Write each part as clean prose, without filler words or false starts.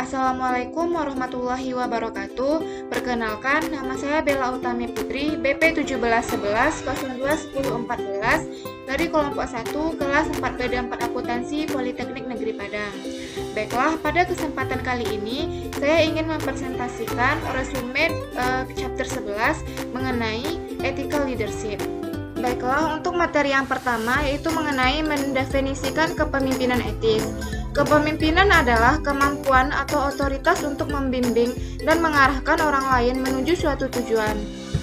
Assalamualaikum warahmatullahi wabarakatuh. Perkenalkan, nama saya Bella Utami Putri, BP 1711 021014 dari kelompok 1 kelas 4PD4 Akuntansi Politeknik Negeri Padang. Baiklah, pada kesempatan kali ini saya ingin mempresentasikan resume chapter 11 mengenai ethical leadership. Baiklah, untuk materi yang pertama yaitu mengenai mendefinisikan kepemimpinan etis. Kepemimpinan adalah kemampuan atau otoritas untuk membimbing dan mengarahkan orang lain menuju suatu tujuan.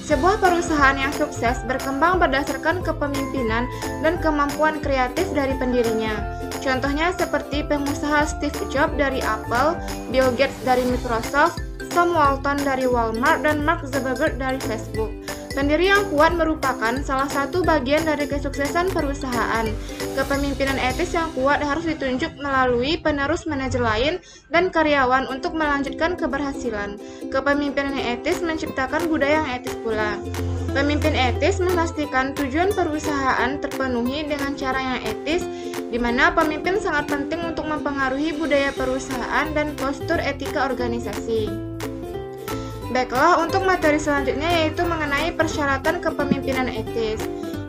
Sebuah perusahaan yang sukses berkembang berdasarkan kepemimpinan dan kemampuan kreatif dari pendirinya. Contohnya seperti pengusaha Steve Jobs dari Apple, Bill Gates dari Microsoft, Sam Walton dari Walmart, dan Mark Zuckerberg dari Facebook. Pendiri yang kuat merupakan salah satu bagian dari kesuksesan perusahaan. Kepemimpinan etis yang kuat harus ditunjuk melalui penerus manajer lain dan karyawan untuk melanjutkan keberhasilan. Kepemimpinan yang etis menciptakan budaya yang etis pula. Pemimpin etis memastikan tujuan perusahaan terpenuhi dengan cara yang etis, di mana pemimpin sangat penting untuk mempengaruhi budaya perusahaan dan postur etika organisasi. Baiklah, untuk materi selanjutnya yaitu mengenai persyaratan kepemimpinan etis,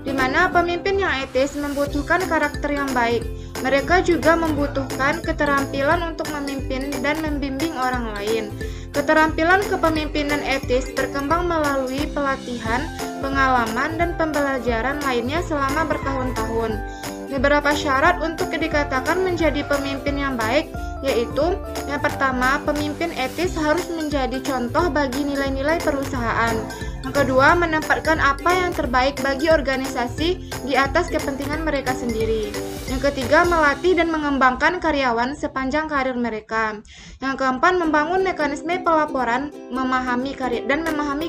di mana pemimpin yang etis membutuhkan karakter yang baik. Mereka juga membutuhkan keterampilan untuk memimpin dan membimbing orang lain. Keterampilan kepemimpinan etis berkembang melalui pelatihan, pengalaman, dan pembelajaran lainnya selama bertahun-tahun. Beberapa syarat untuk dikatakan menjadi pemimpin yang baik yaitu yang pertama, pemimpin etis harus menjadi contoh bagi nilai-nilai perusahaan. Yang kedua, menempatkan apa yang terbaik bagi organisasi di atas kepentingan mereka sendiri. Yang ketiga, melatih dan mengembangkan karyawan sepanjang karir mereka. Yang keempat, membangun mekanisme pelaporan memahami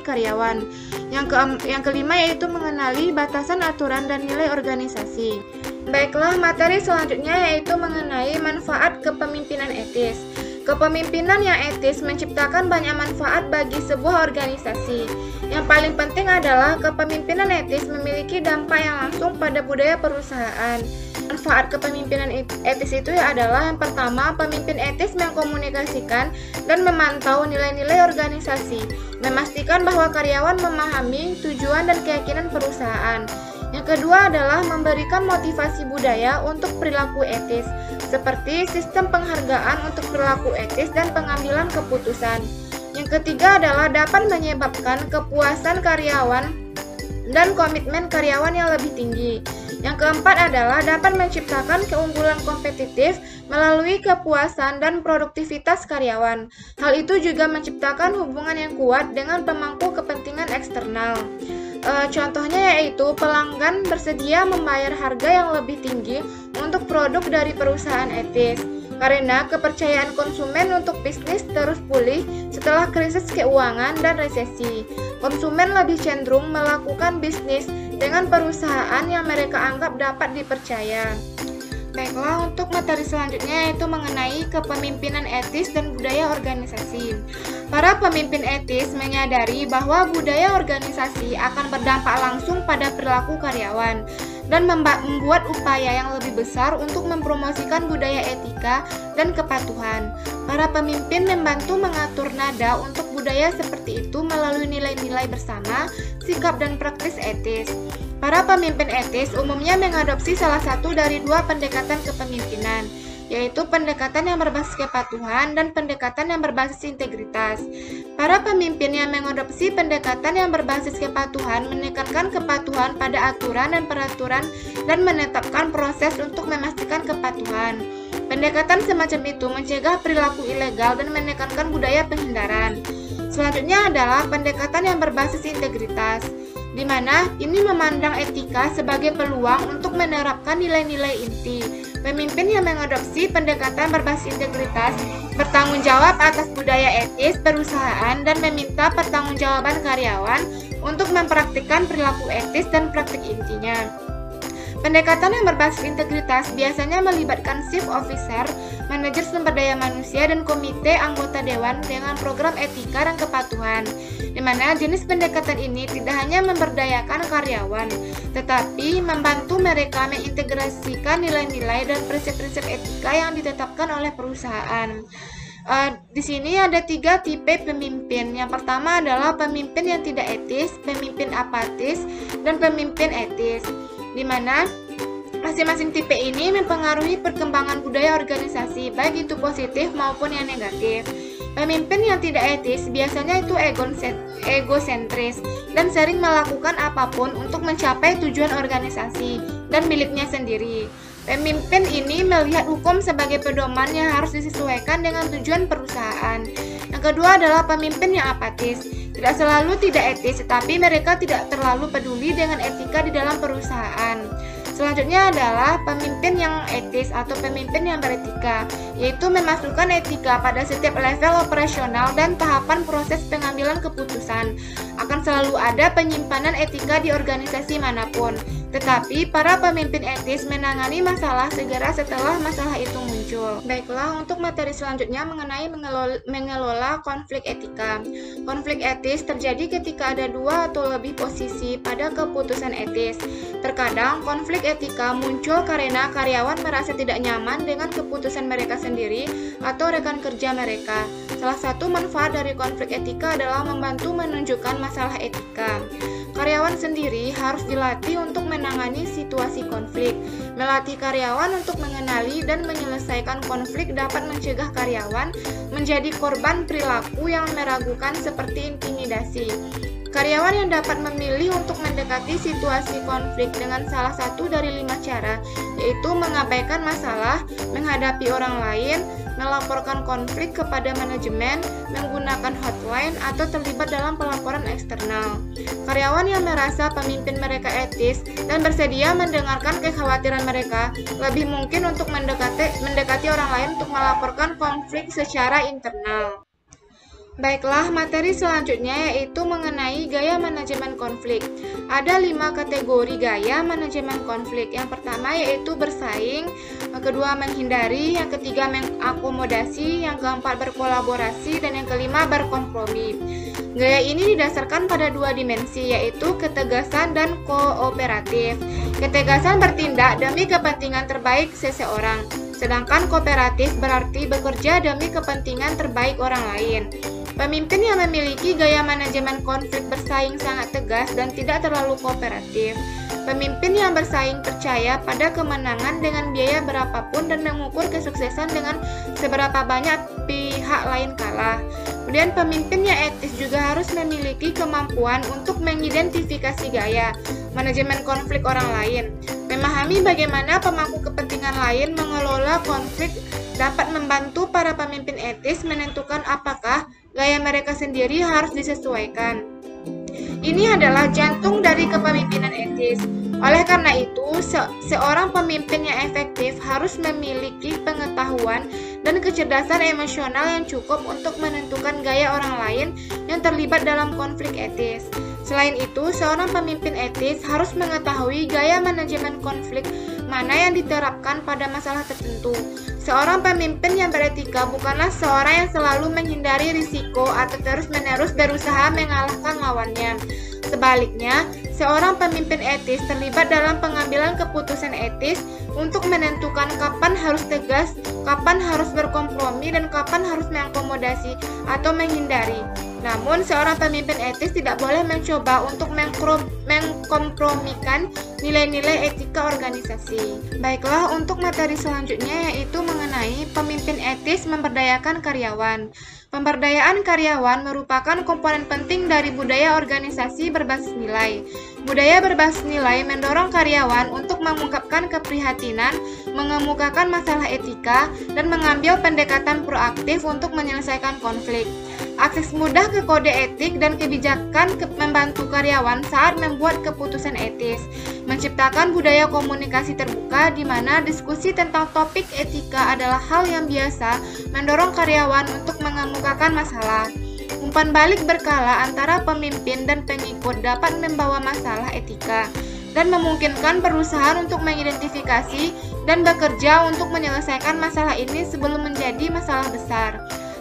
karyawan. Yang kelima yaitu mengenali batasan aturan dan nilai organisasi. Baiklah, materi selanjutnya yaitu mengenai manfaat kepemimpinan etis. Kepemimpinan yang etis menciptakan banyak manfaat bagi sebuah organisasi. Yang paling penting adalah kepemimpinan etis memiliki dampak yang langsung pada budaya perusahaan. Manfaat kepemimpinan etis itu adalah yang pertama, pemimpin etis mengkomunikasikan dan memantau nilai-nilai organisasi, memastikan bahwa karyawan memahami tujuan dan keyakinan perusahaan. Yang kedua adalah memberikan motivasi budaya untuk perilaku etis, seperti sistem penghargaan untuk perilaku etis dan pengambilan keputusan. Yang ketiga adalah dapat menyebabkan kepuasan karyawan dan komitmen karyawan yang lebih tinggi. Yang keempat adalah dapat menciptakan keunggulan kompetitif melalui kepuasan dan produktivitas karyawan. Hal itu juga menciptakan hubungan yang kuat dengan pemangku kepentingan eksternal. Contohnya yaitu pelanggan bersedia membayar harga yang lebih tinggi untuk produk dari perusahaan etis karena kepercayaan konsumen untuk bisnis terus pulih setelah krisis keuangan dan resesi. Konsumen lebih cenderung melakukan bisnis dengan perusahaan yang mereka anggap dapat dipercaya. Baiklah, untuk materi selanjutnya yaitu mengenai kepemimpinan etis dan budaya organisasi. Para pemimpin etis menyadari bahwa budaya organisasi akan berdampak langsung pada perilaku karyawan dan membuat upaya yang lebih besar untuk mempromosikan budaya etika dan kepatuhan. Para pemimpin membantu mengatur nada untuk budaya seperti itu melalui nilai-nilai bersama, sikap dan praktis etis. Para pemimpin etis umumnya mengadopsi salah satu dari dua pendekatan kepemimpinan, yaitu pendekatan yang berbasis kepatuhan dan pendekatan yang berbasis integritas. Para pemimpin yang mengadopsi pendekatan yang berbasis kepatuhan menekankan kepatuhan pada aturan dan peraturan dan menetapkan proses untuk memastikan kepatuhan. Pendekatan semacam itu mencegah perilaku ilegal dan menekankan budaya penghindaran. Selanjutnya adalah pendekatan yang berbasis integritas, di mana ini memandang etika sebagai peluang untuk menerapkan nilai-nilai inti. Pemimpin yang mengadopsi pendekatan berbasis integritas bertanggung jawab atas budaya etis perusahaan dan meminta pertanggungjawaban karyawan untuk mempraktikkan perilaku etis dan praktik intinya. Pendekatan yang berbasis integritas biasanya melibatkan chief officer, manajer sumber daya manusia, dan komite anggota dewan dengan program etika dan kepatuhan, di mana jenis pendekatan ini tidak hanya memberdayakan karyawan, tetapi membantu mereka mengintegrasikan nilai-nilai dan prinsip-prinsip etika yang ditetapkan oleh perusahaan. Di sini ada 3 tipe pemimpin. Yang pertama adalah pemimpin yang tidak etis, pemimpin apatis, dan pemimpin etis. Di mana masing-masing tipe ini mempengaruhi perkembangan budaya organisasi, baik itu positif maupun yang negatif. Pemimpin yang tidak etis biasanya itu egosentris dan sering melakukan apapun untuk mencapai tujuan organisasi dan miliknya sendiri. Pemimpin ini melihat hukum sebagai pedoman yang harus disesuaikan dengan tujuan perusahaan. Yang kedua adalah pemimpin yang apatis. Tidak selalu tidak etis, tetapi mereka tidak terlalu peduli dengan etika di dalam perusahaan. Selanjutnya adalah pemimpin yang etis atau pemimpin yang beretika, yaitu memasukkan etika pada setiap level operasional dan tahapan proses pengambilan keputusan. Akan selalu ada penyimpanan etika di organisasi manapun. Tetapi para pemimpin etis menangani masalah segera setelah masalah itu muncul. Baiklah, untuk materi selanjutnya mengenai mengelola konflik etika. Konflik etis terjadi ketika ada 2 atau lebih posisi pada keputusan etis. Terkadang konflik etika muncul karena karyawan merasa tidak nyaman dengan keputusan mereka sendiri atau rekan kerja mereka. Salah satu manfaat dari konflik etika adalah membantu menunjukkan masalah etika. Karyawan sendiri harus dilatih untuk menangani situasi konflik. Melatih karyawan untuk mengenali dan menyelesaikan konflik dapat mencegah karyawan menjadi korban perilaku yang meragukan seperti intimidasi. Karyawan yang dapat memilih untuk mendekati situasi konflik dengan salah satu dari 5 cara, yaitu mengabaikan masalah, menghadapi orang lain, melaporkan konflik kepada manajemen, menggunakan hotline, atau terlibat dalam pelaporan eksternal. Karyawan yang merasa pemimpin mereka etis dan bersedia mendengarkan kekhawatiran mereka, lebih mungkin untuk mendekati orang lain untuk melaporkan konflik secara internal. Baiklah, materi selanjutnya yaitu mengenai gaya manajemen konflik. Ada 5 kategori gaya manajemen konflik. Yang pertama yaitu bersaing, yang kedua menghindari, yang ketiga mengakomodasi, yang keempat berkolaborasi, dan yang kelima berkompromi. Gaya ini didasarkan pada 2 dimensi, yaitu ketegasan dan kooperatif. Ketegasan bertindak demi kepentingan terbaik seseorang, sedangkan kooperatif berarti bekerja demi kepentingan terbaik orang lain. Pemimpin yang memiliki gaya manajemen konflik bersaing sangat tegas dan tidak terlalu kooperatif. Pemimpin yang bersaing percaya pada kemenangan dengan biaya berapapun dan mengukur kesuksesan dengan seberapa banyak pihak lain kalah. Kemudian pemimpin yang etis juga harus memiliki kemampuan untuk mengidentifikasi gaya manajemen konflik orang lain. Memahami bagaimana pemangku kepentingan lain mengelola konflik dapat membantu para pemimpin etis menentukan apakah gaya mereka sendiri harus disesuaikan. Ini adalah jantung dari kepemimpinan etis. Oleh karena itu, seorang pemimpin yang efektif harus memiliki pengetahuan dan kecerdasan emosional yang cukup untuk menentukan gaya orang lain yang terlibat dalam konflik etis. Selain itu, seorang pemimpin etis harus mengetahui gaya manajemen konflik mana yang diterapkan pada masalah tertentu. Seorang pemimpin yang beretika bukanlah seorang yang selalu menghindari risiko atau terus-menerus berusaha mengalahkan lawannya. Sebaliknya, seorang pemimpin etis terlibat dalam pengambilan keputusan etis untuk menentukan kapan harus tegas, kapan harus berkompromi, dan kapan harus mengakomodasi atau menghindari. Namun, seorang pemimpin etis tidak boleh mencoba untuk mengkompromikan nilai-nilai etika organisasi. Baiklah, untuk materi selanjutnya yaitu mengenai pemimpin etis memberdayakan karyawan. Pemberdayaan karyawan merupakan komponen penting dari budaya organisasi berbasis nilai. Budaya berbasis nilai mendorong karyawan untuk mengungkapkan keprihatinan, mengemukakan masalah etika, dan mengambil pendekatan proaktif untuk menyelesaikan konflik. Akses mudah ke kode etik dan kebijakan membantu karyawan saat membuat keputusan etis. Menciptakan budaya komunikasi terbuka di mana diskusi tentang topik etika adalah hal yang biasa, mendorong karyawan untuk mengemukakan masalah. Umpan balik berkala antara pemimpin dan pengikut dapat membawa masalah etika dan memungkinkan perusahaan untuk mengidentifikasi dan bekerja untuk menyelesaikan masalah ini sebelum menjadi masalah besar.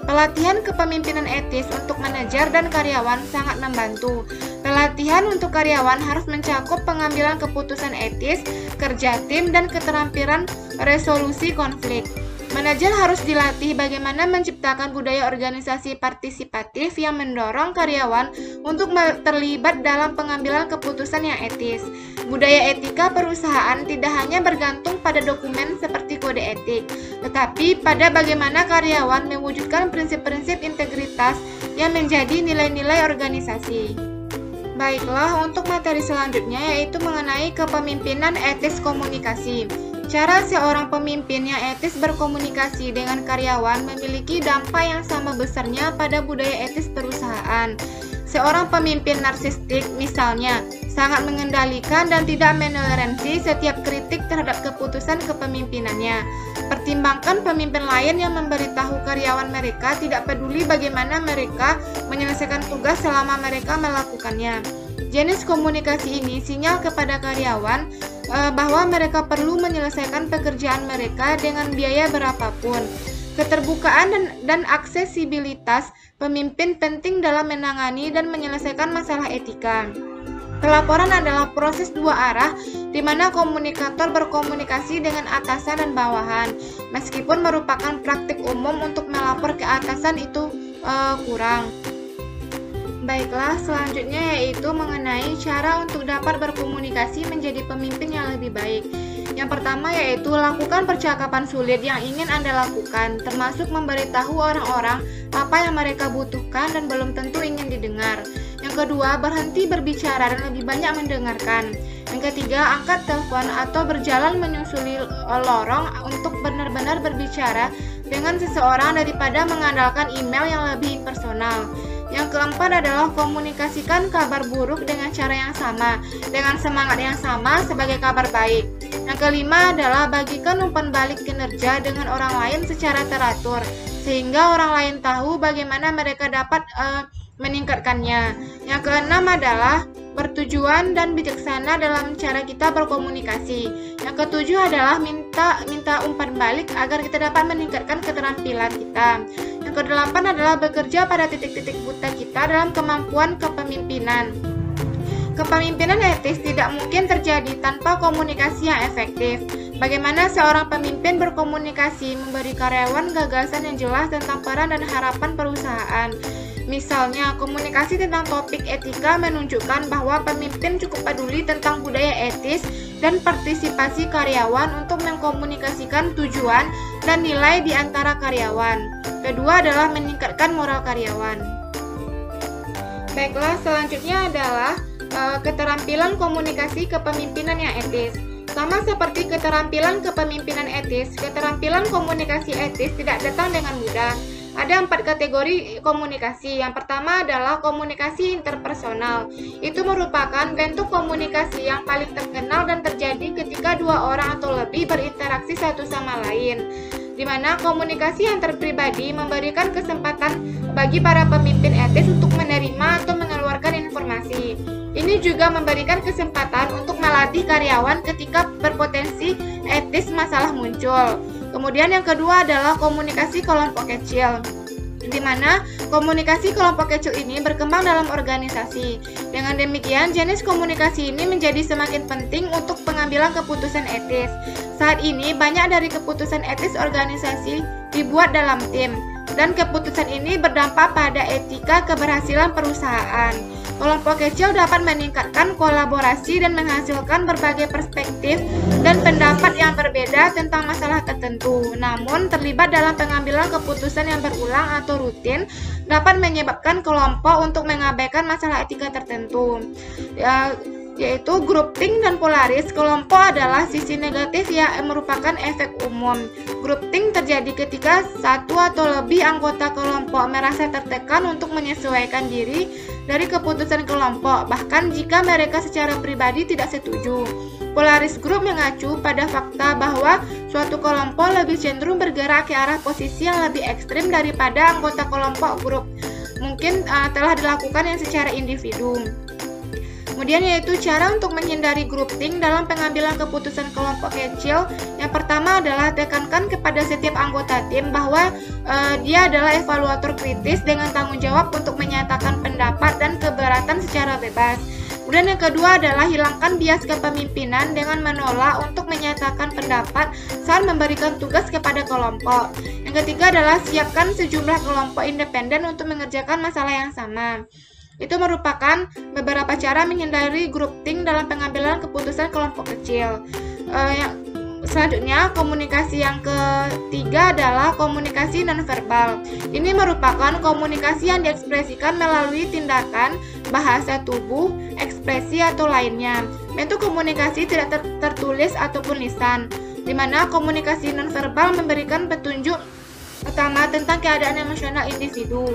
Pelatihan kepemimpinan etis untuk manajer dan karyawan sangat membantu. Pelatihan untuk karyawan harus mencakup pengambilan keputusan etis, kerja tim, dan keterampilan resolusi konflik. Manajer harus dilatih bagaimana menciptakan budaya organisasi partisipatif yang mendorong karyawan untuk terlibat dalam pengambilan keputusan yang etis. Budaya etika perusahaan tidak hanya bergantung pada dokumen seperti kode etik, tetapi pada bagaimana karyawan mewujudkan prinsip-prinsip integritas yang menjadi nilai-nilai organisasi. Baiklah, untuk materi selanjutnya yaitu mengenai kepemimpinan etis komunikasi. Cara seorang pemimpin yang etis berkomunikasi dengan karyawan memiliki dampak yang sama besarnya pada budaya etis perusahaan. Seorang pemimpin narsistik, misalnya, sangat mengendalikan dan tidak menoleransi setiap kritik terhadap keputusan kepemimpinannya. Pertimbangkan pemimpin lain yang memberitahu karyawan mereka tidak peduli bagaimana mereka menyelesaikan tugas selama mereka melakukannya. Jenis komunikasi ini sinyal kepada karyawan bahwa mereka perlu menyelesaikan pekerjaan mereka dengan biaya berapapun. Keterbukaan dan aksesibilitas pemimpin penting dalam menangani dan menyelesaikan masalah etika. Pelaporan adalah proses dua arah di mana komunikator berkomunikasi dengan atasan dan bawahan. Meskipun merupakan praktik umum untuk melapor ke atasan itu kurang. Baiklah, selanjutnya yaitu mengenai cara untuk dapat berkomunikasi menjadi pemimpin yang lebih baik. Yang pertama yaitu lakukan percakapan sulit yang ingin Anda lakukan, termasuk memberitahu orang-orang apa yang mereka butuhkan dan belum tentu ingin didengar. Yang kedua, berhenti berbicara dan lebih banyak mendengarkan. Yang ketiga, angkat telepon atau berjalan menyusuli lorong untuk benar-benar berbicara dengan seseorang daripada mengandalkan email yang lebih impersonal. Yang keempat adalah komunikasikan kabar buruk dengan cara yang sama, dengan semangat yang sama sebagai kabar baik. Yang kelima adalah bagikan umpan balik kinerja dengan orang lain secara teratur, sehingga orang lain tahu bagaimana mereka dapat meningkatkannya. Yang keenam adalah bertujuan dan bijaksana dalam cara kita berkomunikasi. Yang ketujuh adalah minta umpan balik agar kita dapat meningkatkan keterampilan kita. Yang kedelapan adalah bekerja pada titik-titik buta kita dalam kemampuan kepemimpinan. Kepemimpinan etis tidak mungkin terjadi tanpa komunikasi yang efektif. Bagaimana seorang pemimpin berkomunikasi memberi karyawan gagasan yang jelas tentang peran dan harapan perusahaan. Misalnya, komunikasi tentang topik etika menunjukkan bahwa pemimpin cukup peduli tentang budaya etis dan partisipasi karyawan untuk mengkomunikasikan tujuan dan nilai di antara karyawan. Kedua adalah meningkatkan moral karyawan. Baiklah, selanjutnya adalah keterampilan komunikasi kepemimpinan yang etis. Sama seperti keterampilan kepemimpinan etis, keterampilan komunikasi etis tidak datang dengan mudah. Ada 4 kategori komunikasi. Yang pertama adalah komunikasi interpersonal. Itu merupakan bentuk komunikasi yang paling terkenal dan terjadi ketika dua orang atau lebih berinteraksi satu sama lain, di mana komunikasi antar pribadi memberikan kesempatan bagi para pemimpin etis untuk menerima atau mengeluarkan informasi. Ini juga memberikan kesempatan untuk melatih karyawan ketika berpotensi etis masalah muncul. Kemudian yang kedua adalah komunikasi kelompok kecil, di mana komunikasi kelompok kecil ini berkembang dalam organisasi. Dengan demikian, jenis komunikasi ini menjadi semakin penting untuk pengambilan keputusan etis. Saat ini, banyak dari keputusan etis organisasi dibuat dalam tim, dan keputusan ini berdampak pada etika keberhasilan perusahaan. Kelompok kecil dapat meningkatkan kolaborasi dan menghasilkan berbagai perspektif dan pendapat yang berbeda tentang masalah tertentu. Namun, terlibat dalam pengambilan keputusan yang berulang atau rutin dapat menyebabkan kelompok untuk mengabaikan masalah etika tertentu, yaitu groupthink dan polaris. Kelompok adalah sisi negatif yang merupakan efek umum. Groupthink terjadi ketika satu atau lebih anggota kelompok merasa tertekan untuk menyesuaikan diri dari keputusan kelompok, bahkan jika mereka secara pribadi tidak setuju. Polaris group mengacu pada fakta bahwa suatu kelompok lebih cenderung bergerak ke arah posisi yang lebih ekstrim daripada anggota kelompok grup. Mungkin telah dilakukan yang secara individu. Kemudian yaitu cara untuk menghindari groupthink dalam pengambilan keputusan kelompok kecil. Yang pertama adalah tekankan kepada setiap anggota tim bahwa dia adalah evaluator kritis dengan tanggung jawab untuk menyatakan pendapat dan keberatan secara bebas. Kemudian yang kedua adalah hilangkan bias kepemimpinan dengan menolak untuk menyatakan pendapat saat memberikan tugas kepada kelompok. Yang ketiga adalah siapkan sejumlah kelompok independen untuk mengerjakan masalah yang sama. Itu merupakan beberapa cara menghindari grouping dalam pengambilan keputusan kelompok kecil. Selanjutnya, komunikasi yang ketiga adalah komunikasi nonverbal. Ini merupakan komunikasi yang diekspresikan melalui tindakan, bahasa tubuh, ekspresi atau lainnya. Bentuk komunikasi tidak tertulis ataupun lisan, di mana komunikasi nonverbal memberikan petunjuk utama tentang keadaan emosional individu.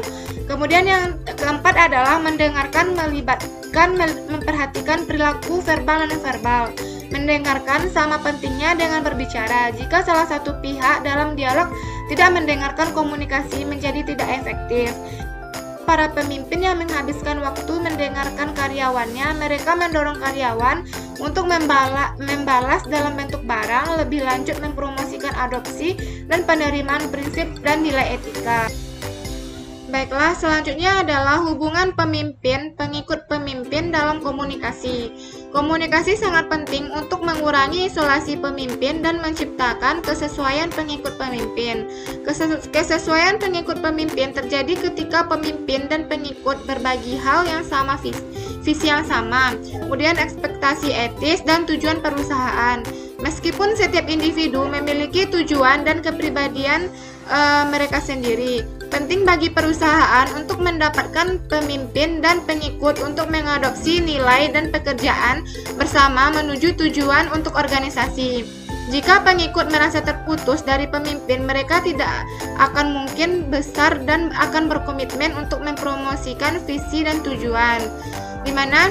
Kemudian yang keempat adalah mendengarkan, melibatkan, memperhatikan perilaku verbal dan nonverbal. Mendengarkan sama pentingnya dengan berbicara. Jika salah satu pihak dalam dialog tidak mendengarkan, komunikasi menjadi tidak efektif. Para pemimpin yang menghabiskan waktu mendengarkan karyawannya, mereka mendorong karyawan untuk membalas dalam bentuk barang, lebih lanjut mempromosikan adopsi dan penerimaan prinsip dan nilai etika. Baiklah, selanjutnya adalah hubungan pemimpin, pengikut pemimpin dalam komunikasi. Komunikasi sangat penting untuk mengurangi isolasi pemimpin dan menciptakan kesesuaian pengikut pemimpin. Kesesuaian pengikut pemimpin terjadi ketika pemimpin dan pengikut berbagi hal yang sama, visi yang sama, kemudian ekspektasi etis dan tujuan perusahaan. Meskipun setiap individu memiliki tujuan dan kepribadian mereka sendiri, penting bagi perusahaan untuk mendapatkan pemimpin dan pengikut untuk mengadopsi nilai dan pekerjaan bersama menuju tujuan untuk organisasi. Jika pengikut merasa terputus dari pemimpin, mereka tidak akan mungkin besar dan akan berkomitmen untuk mempromosikan visi dan tujuan. Di mana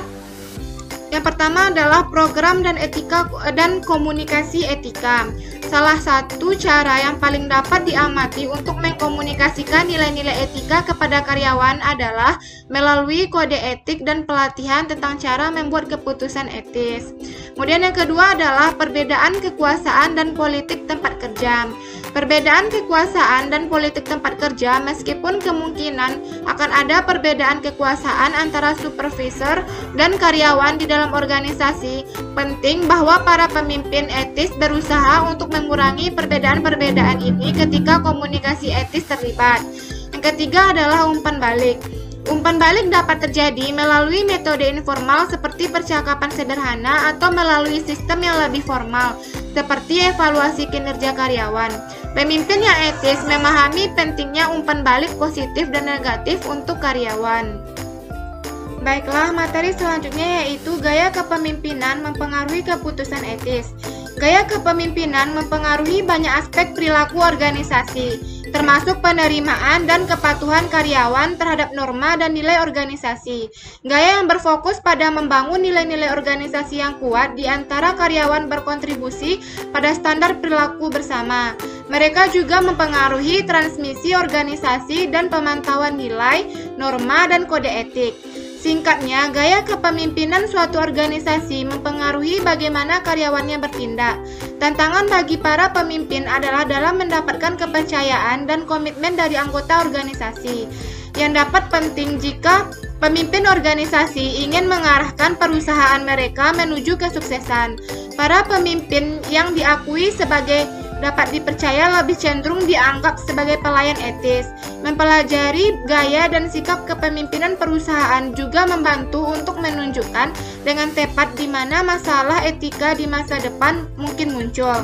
yang pertama adalah program dan etika dan komunikasi etika. Salah satu cara yang paling dapat diamati untuk mengkomunikasikan nilai-nilai etika kepada karyawan adalah melalui kode etik dan pelatihan tentang cara membuat keputusan etis. Kemudian yang kedua adalah perbedaan kekuasaan dan politik tempat kerja. Perbedaan kekuasaan dan politik tempat kerja, meskipun kemungkinan akan ada perbedaan kekuasaan antara supervisor dan karyawan di dalam organisasi, penting bahwa para pemimpin etis berusaha untuk mengurangi perbedaan-perbedaan ini ketika komunikasi etis terlibat. Yang ketiga adalah umpan balik. Umpan balik dapat terjadi melalui metode informal seperti percakapan sederhana atau melalui sistem yang lebih formal, seperti evaluasi kinerja karyawan. Pemimpin yang etis memahami pentingnya umpan balik positif dan negatif untuk karyawan. Baiklah, materi selanjutnya yaitu gaya kepemimpinan mempengaruhi keputusan etis. Gaya kepemimpinan mempengaruhi banyak aspek perilaku organisasi, termasuk penerimaan dan kepatuhan karyawan terhadap norma dan nilai organisasi. Gaya yang berfokus pada membangun nilai-nilai organisasi yang kuat di antara karyawan berkontribusi pada standar perilaku bersama. Mereka juga mempengaruhi transmisi organisasi dan pemantauan nilai, norma, dan kode etik. Singkatnya, gaya kepemimpinan suatu organisasi mempengaruhi bagaimana karyawannya bertindak. Tantangan bagi para pemimpin adalah dalam mendapatkan kepercayaan dan komitmen dari anggota organisasi, yang dapat penting jika pemimpin organisasi ingin mengarahkan perusahaan mereka menuju kesuksesan. Para pemimpin yang diakui sebagai dapat dipercaya lebih cenderung dianggap sebagai pelayan etis. Mempelajari gaya dan sikap kepemimpinan perusahaan juga membantu untuk menunjukkan dengan tepat di mana masalah etika di masa depan mungkin muncul.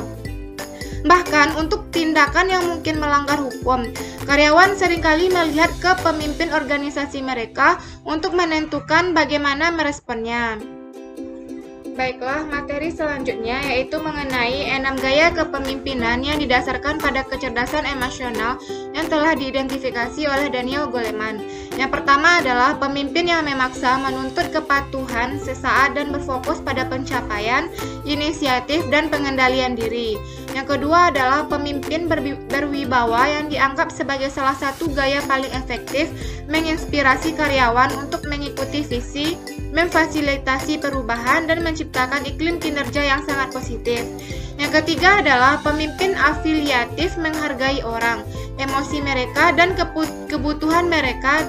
Bahkan untuk tindakan yang mungkin melanggar hukum, karyawan seringkali melihat ke pemimpin organisasi mereka untuk menentukan bagaimana meresponnya. Baiklah, materi selanjutnya yaitu mengenai 6 gaya kepemimpinan yang didasarkan pada kecerdasan emosional yang telah diidentifikasi oleh Daniel Goleman. Yang pertama adalah pemimpin yang memaksa, menuntut kepatuhan sesaat dan berfokus pada pencapaian, inisiatif, dan pengendalian diri. Yang kedua adalah pemimpin berwibawa yang dianggap sebagai salah satu gaya paling efektif menginspirasi karyawan untuk mengikuti visi, memfasilitasi perubahan, dan menciptakan iklim kinerja yang sangat positif. Yang ketiga adalah pemimpin afiliatif menghargai orang, emosi mereka, dan kebutuhan mereka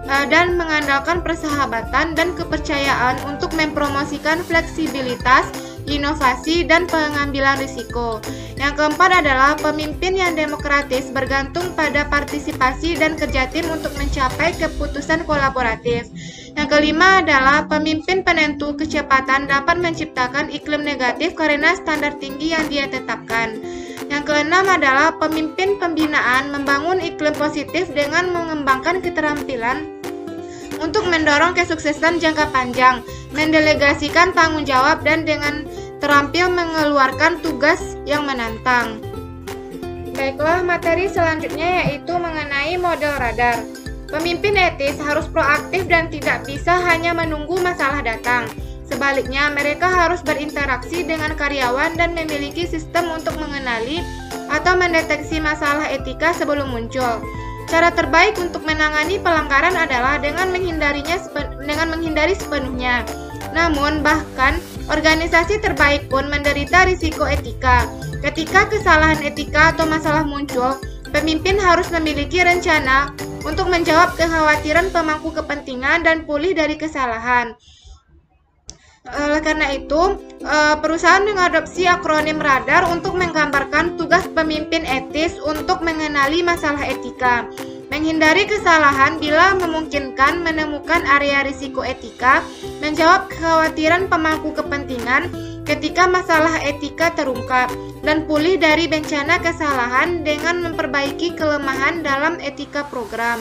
dan mengandalkan persahabatan dan kepercayaan untuk mempromosikan fleksibilitas, inovasi, dan pengambilan risiko. Yang keempat adalah pemimpin yang demokratis bergantung pada partisipasi dan kerja tim untuk mencapai keputusan kolaboratif. Yang kelima adalah pemimpin penentu kecepatan dapat menciptakan iklim negatif karena standar tinggi yang dia tetapkan. Yang keenam adalah pemimpin pembinaan membangun iklim positif dengan mengembangkan keterampilan untuk mendorong kesuksesan jangka panjang, mendelegasikan tanggung jawab, dan dengan terampil mengeluarkan tugas yang menantang. Baiklah, materi selanjutnya yaitu mengenai model radar. Pemimpin etis harus proaktif dan tidak bisa hanya menunggu masalah datang. Sebaliknya, mereka harus berinteraksi dengan karyawan dan memiliki sistem untuk mengenali atau mendeteksi masalah etika sebelum muncul. Cara terbaik untuk menangani pelanggaran adalah dengan menghindari sepenuhnya. Namun, bahkan organisasi terbaik pun menderita risiko etika. Ketika kesalahan etika atau masalah muncul, pemimpin harus memiliki rencana untuk menjawab kekhawatiran pemangku kepentingan dan pulih dari kesalahan. Oleh karena itu, perusahaan mengadopsi akronim radar untuk menggambarkan tugas pemimpin etis untuk mengenali masalah etika, menghindari kesalahan bila memungkinkan, menemukan area risiko etika, menjawab kekhawatiran pemangku kepentingan ketika masalah etika terungkap, dan pulih dari bencana kesalahan dengan memperbaiki kelemahan dalam etika program.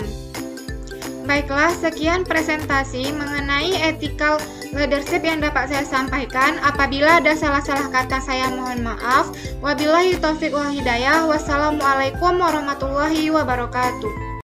Baiklah, sekian presentasi mengenai ethical leadership yang dapat saya sampaikan. Apabila ada salah-salah kata, saya mohon maaf. Wabillahi taufiq wal hidayah. Wassalamualaikum warahmatullahi wabarakatuh.